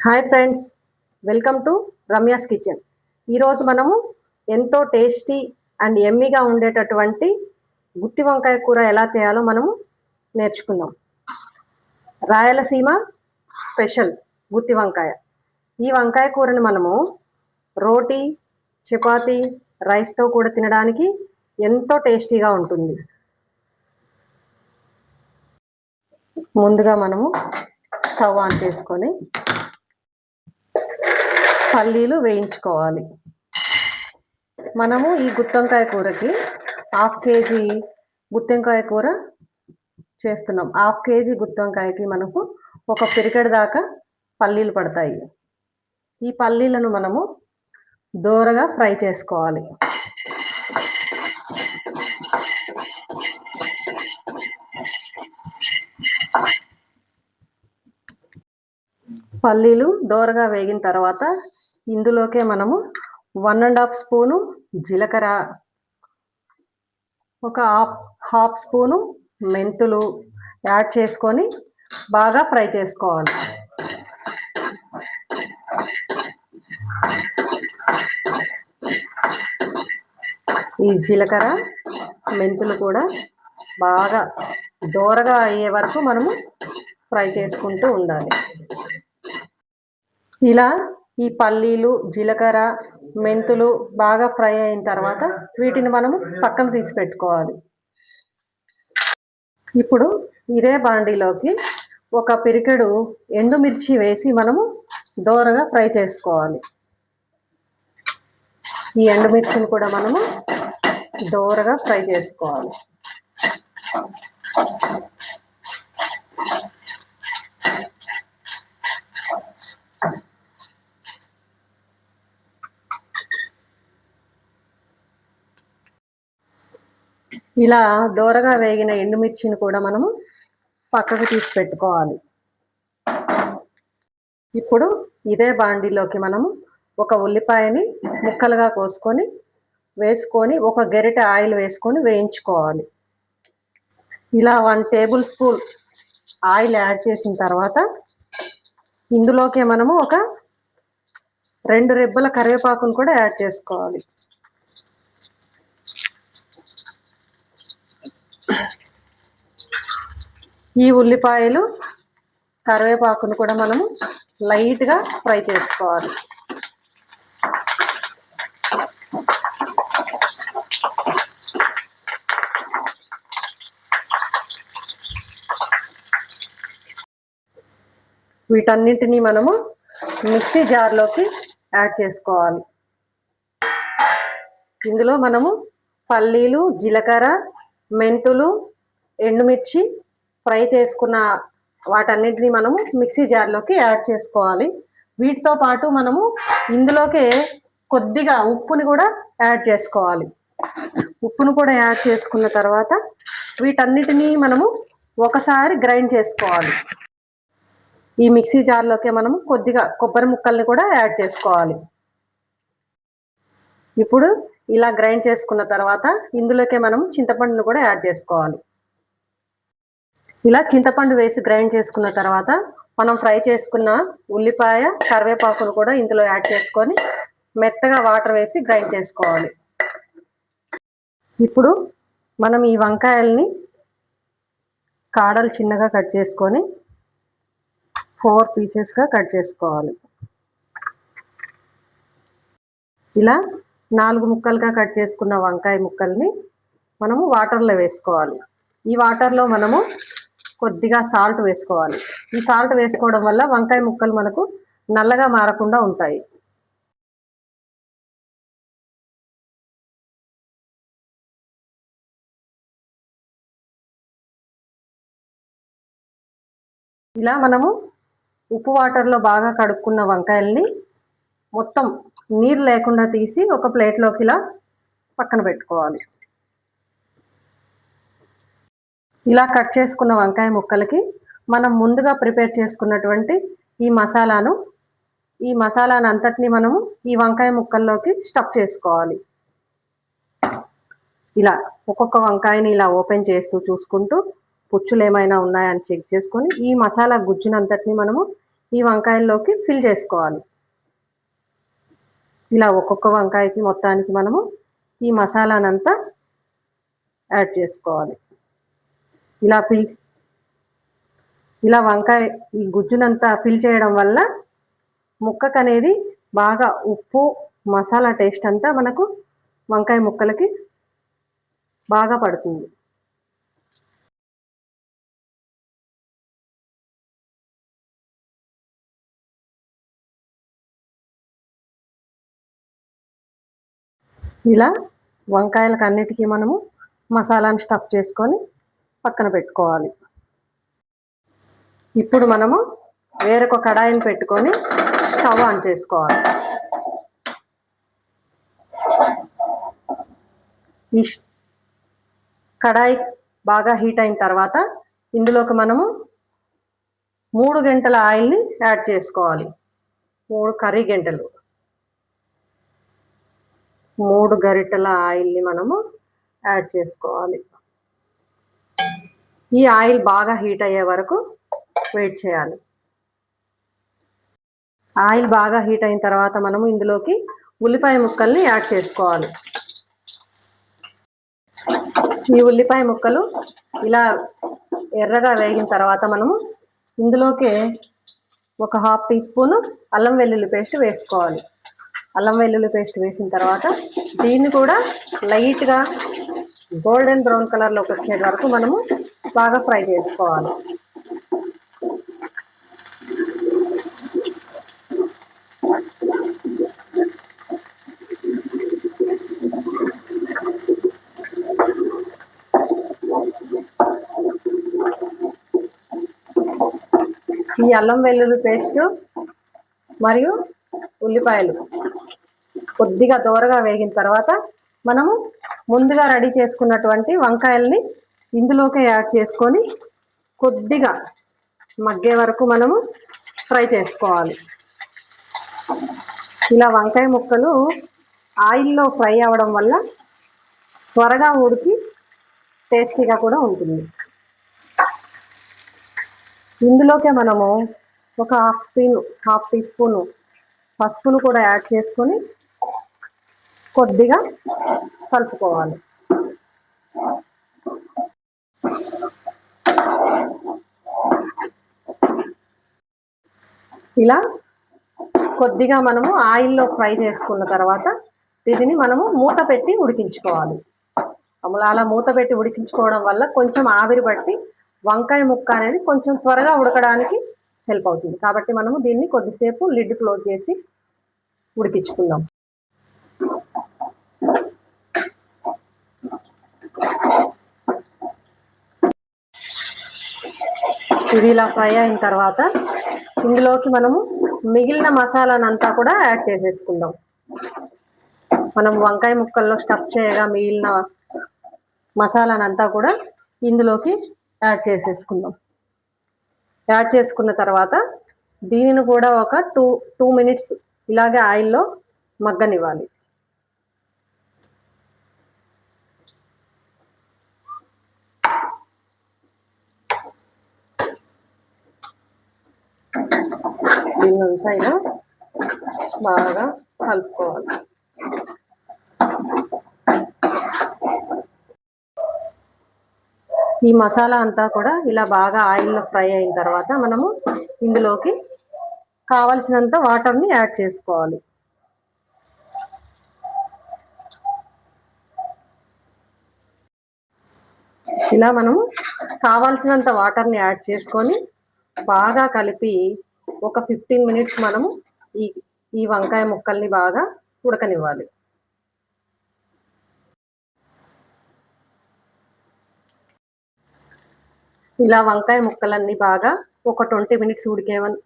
Hi friends, welcome to Ramya's kitchen. ఈరోజు మనము ఎంతో టేస్టీ అండ్ ఎమ్మీగా ఉండేటటువంటి గుత్తి వంకాయ కూర ఎలా చేయాలో మనము నేర్చుకుందాం. రాయలసీమ స్పెషల్ గుత్తి వంకాయ. ఈ వంకాయ కూరని మనము రోటీ, చపాతీ, రైస్తో కూడా తినడానికి ఎంతో టేస్టీగా ఉంటుంది. ముందుగా మనము స్టవ్ ఆన్ చేసుకొని పల్లీలు వేయించుకోవాలి. మనము ఈ గుత్తొంకాయ కూరకి 1/2 కేజీ గుత్తొంకాయ కూర చేస్తున్నాం. 1/2 కేజీ గుత్తొంకాయకి మనకు ఒక పిరికెడు దాకా పల్లీలు పడతాయి. ఈ పల్లీలను మనము దోరగా ఫ్రై చేసుకోవాలి. పల్లీలు దోరగా వేగిన తర్వాత ఇందులోకే మనము 1½ స్పూను జీలకర్ర, ఒక హాఫ్ స్పూను మెంతులు యాడ్ చేసుకొని బాగా ఫ్రై చేసుకోవాలి. ఈ జీలకర్ర మెంతులు కూడా బాగా దోరగా అయ్యే వరకు మనము ఫ్రై చేసుకుంటూ ఉండాలి. ఇలా ఈ పల్లీలు, జీలకర్ర, మెంతులు బాగా ఫ్రై అయిన తర్వాత వీటిని మనము పక్కన తీసి పెట్టుకోవాలి. ఇప్పుడు ఇదే బాండీలోకి ఒక పిరికెడు ఎండుమిర్చి వేసి మనము దోరగా ఫ్రై చేసుకోవాలి. ఈ ఎండుమిర్చిని కూడా మనము దోరగా ఫ్రై చేసుకోవాలి. ఇలా దోరగా వేగిన ఎండుమిర్చిని కూడా మనము పక్కకు తీసి పెట్టుకోవాలి. ఇప్పుడు ఇదే బాండీలోకి మనము ఒక ఉల్లిపాయని ముక్కలుగా కోసుకొని వేసుకొని ఒక గరిటె ఆయిల్ వేసుకొని వేయించుకోవాలి. ఇలా 1 టేబుల్ స్పూన్ ఆయిల్ యాడ్ చేసిన తర్వాత ఇందులోకి మనము ఒక 2 రెబ్బల కరివేపాకును కూడా యాడ్ చేసుకోవాలి. ఈ ఉల్లిపాయలు, కరివేపాకును కూడా మనము లైట్గా ఫ్రై చేసుకోవాలి. వీటన్నింటినీ మనము మిక్సీ జార్లోకి యాడ్ చేసుకోవాలి. ఇందులో మనము పల్లీలు, జీలకర్ర, మెంతులు, ఎండుమిర్చి ఫ్రై చేసుకున్న వాటన్నిటిని మనము మిక్సీ జార్లోకి యాడ్ చేసుకోవాలి. వీటితో పాటు మనము ఇందులోకే కొద్దిగా ఉప్పుని కూడా యాడ్ చేసుకోవాలి. ఉప్పును కూడా యాడ్ చేసుకున్న తర్వాత వీటన్నిటినీ మనము ఒకసారి గ్రైండ్ చేసుకోవాలి. ఈ మిక్సీ జార్లోకి మనము కొద్దిగా కొబ్బరి ముక్కల్ని కూడా యాడ్ చేసుకోవాలి. ఇప్పుడు ఇలా గ్రైండ్ చేసుకున్న తర్వాత ఇందులోకే మనం చింతపండును కూడా యాడ్ చేసుకోవాలి. ఇలా చింతపండు వేసి గ్రైండ్ చేసుకున్న తర్వాత మనం ఫ్రై చేసుకున్న ఉల్లిపాయ, కరివేపాకును కూడా ఇందులో యాడ్ చేసుకొని మెత్తగా వాటర్ వేసి గ్రైండ్ చేసుకోవాలి. ఇప్పుడు మనం ఈ వంకాయల్ని కాడలు చిన్నగా కట్ చేసుకొని 4 పీసెస్గా కట్ చేసుకోవాలి. ఇలా 4 ముక్కలుగా కట్ చేసుకున్న వంకాయ ముక్కల్ని మనము వాటర్లో వేసుకోవాలి. ఈ వాటర్లో మనము కొద్దిగా సాల్ట్ వేసుకోవాలి. ఈ సాల్ట్ వేసుకోవడం వల్ల వంకాయ ముక్కలు మనకు నల్లగా మారకుండా ఉంటాయి. ఇలా మనము ఉప్పు వాటర్లో బాగా కడుక్కున్న వంకాయల్ని మొత్తం నీరు లేకుండా తీసి ఒక ప్లేట్లోకి ఇలా పక్కన పెట్టుకోవాలి. ఇలా కట్ చేసుకున్న వంకాయ ముక్కలకి మనం ముందుగా ప్రిపేర్ చేసుకున్నటువంటి ఈ మసాలాను అంతటిని మనము ఈ వంకాయ ముక్కల్లోకి స్టఫ్ చేసుకోవాలి. ఇలా ఒక్కొక్క వంకాయని ఇలా ఓపెన్ చేస్తూ చూసుకుంటూ పుచ్చులు ఏమైనా ఉన్నాయని చెక్ చేసుకొని ఈ మసాలా గుజ్జునంతటిని మనము ఈ వంకాయల్లోకి ఫిల్ చేసుకోవాలి. ఇలా ఒక్కొక్క వంకాయకి మొత్తానికి మనము ఈ మసాలానంతా యాడ్ చేసుకోవాలి. ఇలా వంకాయ ఈ గుజ్జునంతా ఫిల్ చేయడం వల్ల ముక్కకు అనేది బాగా ఉప్పు మసాలా టేస్ట్ అంతా మనకు వంకాయ ముక్కలకి బాగా పడుతుంది. ఇలా వంకాయలకు అన్నిటికీ మనము మసాలాను స్టఫ్ చేసుకొని పక్కన పెట్టుకోవాలి. ఇప్పుడు మనము వేరొక కడాయిని పెట్టుకొని స్టవ్ ఆన్ చేసుకోవాలి. ఈ కడాయి బాగా హీట్ అయిన తర్వాత ఇందులోకి మనము 3 గంటల ఆయిల్ని యాడ్ చేసుకోవాలి. 3 కర్రీ గంటలు 3 గరిటెల ఆయిల్ని మనము యాడ్ చేసుకోవాలి. ఈ ఆయిల్ బాగా హీట్ అయ్యే వరకు వెయిట్ చేయాలి. ఆయిల్ బాగా హీట్ అయిన తర్వాత మనము ఇందులోకి ఉల్లిపాయ ముక్కల్ని యాడ్ చేసుకోవాలి. ఈ ఉల్లిపాయ ముక్కలు ఇలా ఎర్రగా వేగిన తర్వాత మనము ఇందులోకి ఒక 1/2 టీ స్పూన్ అల్లం వెల్లుల్లి పేస్ట్ వేసుకోవాలి. అల్లం వెల్లుల్లి పేస్ట్ వేసిన తర్వాత దీన్ని కూడా లైట్గా గోల్డెన్ బ్రౌన్ కలర్లోకి వచ్చే వరకు మనము బాగా ఫ్రై చేసుకోవాలి. ఈ అల్లం వెల్లుల్లి పేస్ట్ మరియు ఉల్లిపాయలు కొద్దిగా దోరగా వేగిన తర్వాత మనము ముందుగా రెడీ చేసుకున్నటువంటి వంకాయల్ని ఇందులోకి యాడ్ చేసుకొని కొద్దిగా మగ్గే వరకు మనము ఫ్రై చేసుకోవాలి. ఇలా వంకాయ ముక్కలు ఆయిల్లో ఫ్రై అవ్వడం వల్ల త్వరగా ఉడికి టేస్టీగా కూడా ఉంటుంది. ఇందులోకే మనము ఒక 1/2 టీ స్పూన్ పసుపును కూడా యాడ్ చేసుకొని కొద్దిగా కలుపుకోవాలి. ఇలా కొద్దిగా మనము ఆయిల్లో ఫ్రై చేసుకున్న తర్వాత దీనిని మనము మూత పెట్టి ఉడికించుకోవాలి. అలా మూత పెట్టి ఉడికించుకోవడం వల్ల కొంచెం ఆవిరి పట్టి వంకాయ ముక్క అనేది కొంచెం త్వరగా ఉడకడానికి హెల్ప్ అవుతుంది. కాబట్టి మనము దీన్ని కొద్దిసేపు లిడ్ క్లోజ్ చేసి ఉడికించుకుందాం. ఇది ఇలా ఫ్రై అయిన తర్వాత ఇందులోకి మనము మిగిలిన మసాలానంతా కూడా యాడ్ చేసేసుకుందాం. మనం వంకాయ ముక్కల్లో స్టఫ్ చేయగా మిగిలిన మసాలానంతా కూడా ఇందులోకి యాడ్ చేసేసుకుందాం. యాడ్ చేసుకున్న తర్వాత దీనిని కూడా ఒక 2 మినిట్స్ ఇలాగే ఆయిల్లో మగ్గనివ్వాలి. దీన్ని ఇలా బాగా కలుపుకోవాలి. ఈ మసాలా అంతా కూడా ఇలా బాగా ఆయిల్లో ఫ్రై అయిన తర్వాత మనము ఇందులోకి కావలసినంత వాటర్ని యాడ్ చేసుకోవాలి. ఇలా మనము కావాల్సినంత వాటర్ని యాడ్ చేసుకొని బాగా కలిపి ఒక 15 మినిట్స్ మనము ఈ వంకాయ ముక్కల్ని బాగా ఉడకనివ్వాలి. ఇలా వంకాయ ముక్కలన్నీ బాగా ఒక 20 మినిట్స్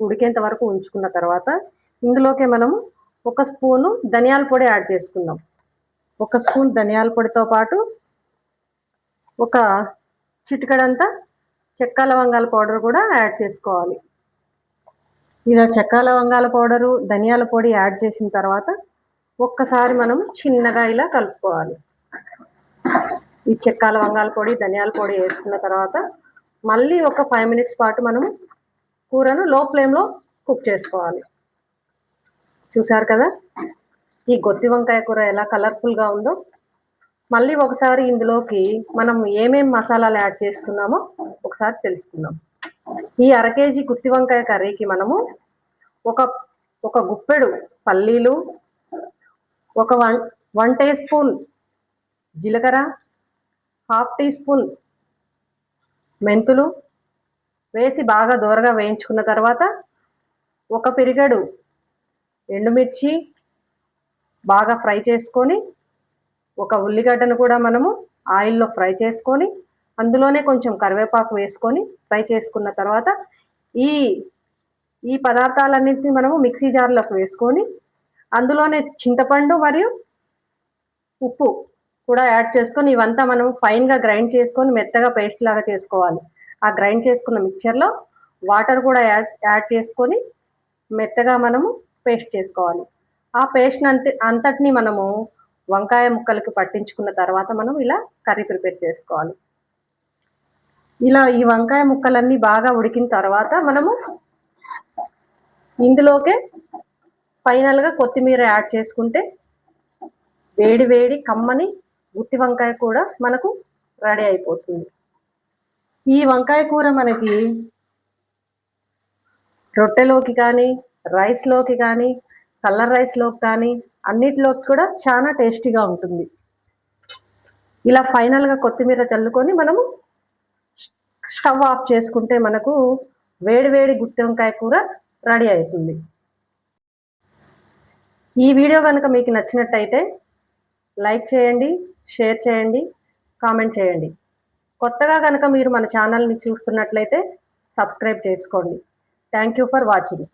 ఉడికేంత వరకు ఉంచుకున్న తర్వాత ఇందులోకి మనము 1 స్పూను ధనియాల పొడి యాడ్ చేసుకుందాం. 1 స్పూన్ ధనియాల పొడితో పాటు ఒక చిటికెడంతా చెక్క లవంగాల పౌడర్ కూడా యాడ్ చేసుకోవాలి. ఇలా చెక్క లవంగాల పౌడరు ధనియాల పొడి యాడ్ చేసిన తర్వాత ఒక్కసారి మనం చిన్నగా ఇలా కలుపుకోవాలి. ఈ చెక్క లవంగాల పొడి ధనియాల పొడి వేసుకున్న తర్వాత మళ్ళీ ఒక 5 మినిట్స్ పాటు మనము కూరను లో ఫ్లేమ్లో కుక్ చేసుకోవాలి. చూసారు కదా ఈ గొత్తి వంకాయ కూర ఎలా కలర్ఫుల్గా ఉందో. మళ్ళీ ఒకసారి ఇందులోకి మనం ఏమేం మసాలాలు యాడ్ చేసుకున్నామో ఒకసారి తెలుసుకుందాం. ఈ అర కేజీ గుత్తి వంకాయ కర్రీకి మనము ఒక గుప్పెడు పల్లీలు, ఒక 1 టీ స్పూన్ జీలకర్ర, 1/2 టీ స్పూన్ మెంతులు వేసి బాగా దోరగా వేయించుకున్న తర్వాత ఒక పిరిగడు ఎండుమిర్చి బాగా ఫ్రై చేసుకొని, ఒక ఉల్లిగడ్డను కూడా మనము ఆయిల్లో ఫ్రై చేసుకొని, అందులోనే కొంచెం కరివేపాకు వేసుకొని ఫ్రై చేసుకున్న తర్వాత ఈ పదార్థాలన్నింటినీ మనము మిక్సీ జార్లోకి వేసుకొని అందులోనే చింతపండు మరియు ఉప్పు కూడా యాడ్ చేసుకొని ఇవంతా మనం ఫైన్గా గ్రైండ్ చేసుకొని మెత్తగా పేస్ట్ లాగా చేసుకోవాలి. ఆ గ్రైండ్ చేసుకున్న మిక్చర్లో వాటర్ కూడా యాడ్ చేసుకొని మెత్తగా మనము పేస్ట్ చేసుకోవాలి. ఆ పేస్ట్ అంతటిని మనము వంకాయ ముక్కలకి పట్టించుకున్న తర్వాత మనం ఇలా కర్రీ ప్రిపేర్ చేసుకోవాలి. ఇలా ఈ వంకాయ ముక్కలన్నీ బాగా ఉడికిన తర్వాత మనము ఇందులోకే ఫైనల్గా కొత్తిమీర యాడ్ చేసుకుంటే వేడి వేడి కమ్మని గుత్తి వంకాయ కూర మనకు రెడీ అయిపోతుంది. ఈ వంకాయ కూర మనకి రొట్టెలోకి కానీ, రైస్లోకి కానీ, కలర్ రైస్లోకి కానీ అన్నిటిలోకి కూడా చాలా టేస్టీగా ఉంటుంది. ఇలా ఫైనల్గా కొత్తిమీర చల్లుకొని మనము స్టవ్ ఆఫ్ చేసుకుంటే మనకు వేడి వేడి గుత్తి వంకాయ కూర రెడీ అవుతుంది. ఈ వీడియో కనుక మీకు నచ్చినట్టయితే లైక్ చేయండి, షేర్ చేయండి, కామెంట్ చేయండి. కొత్తగా కనుక మీరు మన ఛానల్ని చూస్తున్నట్లయితే సబ్స్క్రైబ్ చేసుకోండి. Thank you for watching.